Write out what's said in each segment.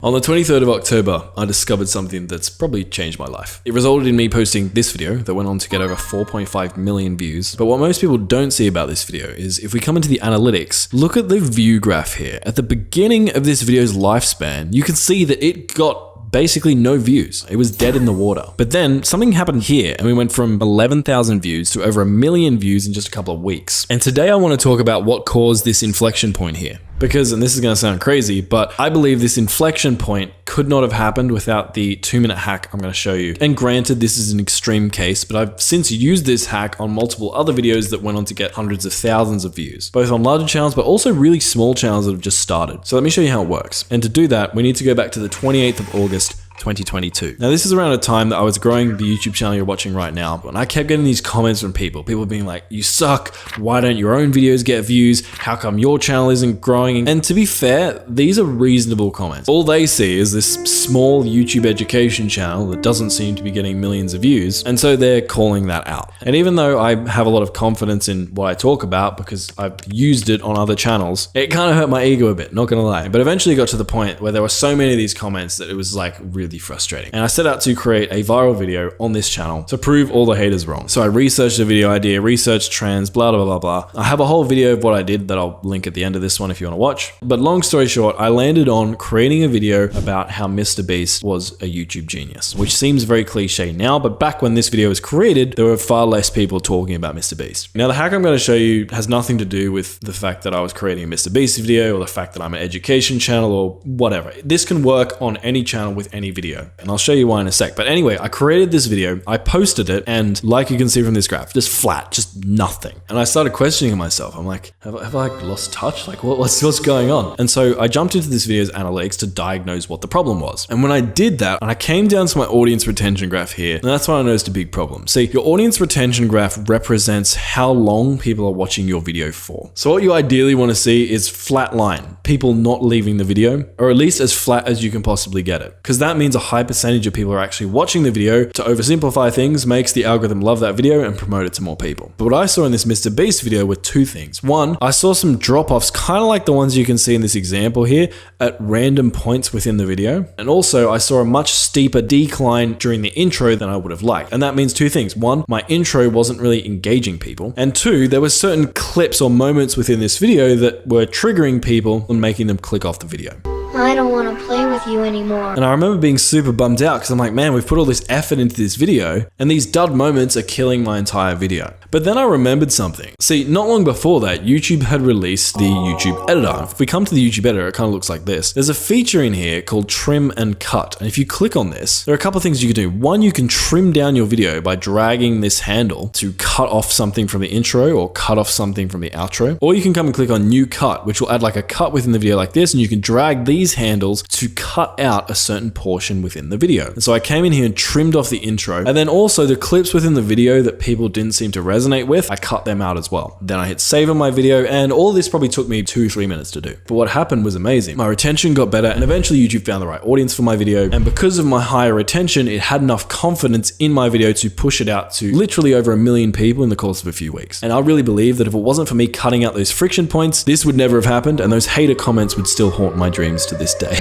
On the 23rd of October, I discovered something that's probably changed my life. It resulted in me posting this video that went on to get over 4.5 million views. But what most people don't see about this video is if we come into the analytics, look at the view graph here. At the beginning of this video's lifespan, you can see that it got basically no views. It was dead in the water. But then something happened here and we went from 11,000 views to over 1 million views in just a couple of weeks. And today I want to talk about what caused this inflection point here. Because, and this is going to sound crazy, but I believe this inflection point could not have happened without the 2-minute hack I'm going to show you. And granted, this is an extreme case, but I've since used this hack on multiple other videos that went on to get hundreds of thousands of views, both on larger channels, but also really small channels that have just started. So let me show you how it works. And to do that, we need to go back to the 28th of August, 2022. Now, this is around a time that I was growing the YouTube channel you're watching right now, and I kept getting these comments from people being like, you suck, why don't your own videos get views, how come your channel isn't growing? And to be fair, these are reasonable comments. All they see is this small YouTube education channel that doesn't seem to be getting millions of views, and so they're calling that out. And even though I have a lot of confidence in what I talk about because I've used it on other channels, it kind of hurt my ego a bit, not gonna lie. But eventually got to the point where there were so many of these comments that it was like really frustrating. And I set out to create a viral video on this channel to prove all the haters wrong. So I researched the video idea, researched trends, blah, blah, blah, blah. I have a whole video of what I did that I'll link at the end of this one if you want to watch. But long story short, I landed on creating a video about how Mr. Beast was a YouTube genius, which seems very cliche now, but back when this video was created, there were far less people talking about Mr. Beast. Now, the hack I'm going to show you has nothing to do with the fact that I was creating a Mr. Beast video or the fact that I'm an education channel or whatever. This can work on any channel with any video. And I'll show you why in a sec. But anyway, I created this video, I posted it, and like you can see from this graph, just flat, just nothing. And I started questioning myself. I'm like, have I lost touch? Like what's going on? And so I jumped into this video's analytics to diagnose what the problem was. And when I did that, and I came down to my audience retention graph here, and that's when I noticed a big problem. See, your audience retention graph represents how long people are watching your video for. So what you ideally want to see is flat line, people not leaving the video, or at least as flat as you can possibly get it. Because that means a high percentage of people are actually watching the video. To oversimplify things, makes the algorithm love that video and promote it to more people. But what I saw in this Mr. Beast video were two things. One, I saw some drop-offs, kind of like the ones you can see in this example here, at random points within the video. And also I saw a much steeper decline during the intro than I would have liked. And that means two things. One, my intro wasn't really engaging people. And two, there were certain clips or moments within this video that were triggering people and making them click off the video. I don't want to play with you anymore. And I remember being super bummed out because I'm like, man, we've put all this effort into this video and these dud moments are killing my entire video. But then I remembered something. See, not long before that, YouTube had released the YouTube editor. If we come to the YouTube editor, it kind of looks like this. There's a feature in here called trim and cut. And if you click on this, there are a couple of things you can do. One, you can trim down your video by dragging this handle to cut off something from the intro or cut off something from the outro. Or you can come and click on new cut, which will add like a cut within the video like this. And you can drag these handles to cut out a certain portion within the video. And so I came in here and trimmed off the intro, and then also the clips within the video that people didn't seem to resonate with, I cut them out as well. Then I hit save on my video, and all this probably took me 2-3 minutes to do. But what happened was amazing. My retention got better, and eventually YouTube found the right audience for my video. And because of my higher retention, it had enough confidence in my video to push it out to literally over 1 million people in the course of a few weeks. And I really believe that if it wasn't for me cutting out those friction points, this would never have happened, and those hater comments would still haunt my dreams to this day.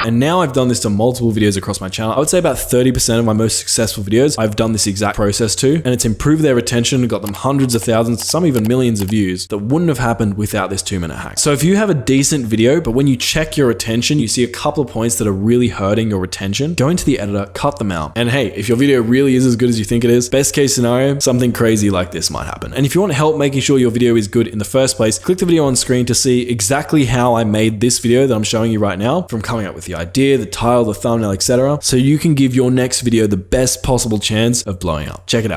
And now I've done this to multiple videos across my channel. I would say about 30% of my most successful videos, I've done this exact process to, and it's improved their retention, got them hundreds of thousands, some even millions of views that wouldn't have happened without this 2-minute hack. So if you have a decent video, but when you check your retention, you see a couple of points that are really hurting your retention, go into the editor, cut them out. And hey, if your video really is as good as you think it is, best case scenario, something crazy like this might happen. And if you want help making sure your video is good in the first place, click the video on screen to see exactly how I made this video that I'm showing you right now, from coming up with the idea, the title, the thumbnail, etc. So you can give your next video the best possible chance of blowing up. Check it out.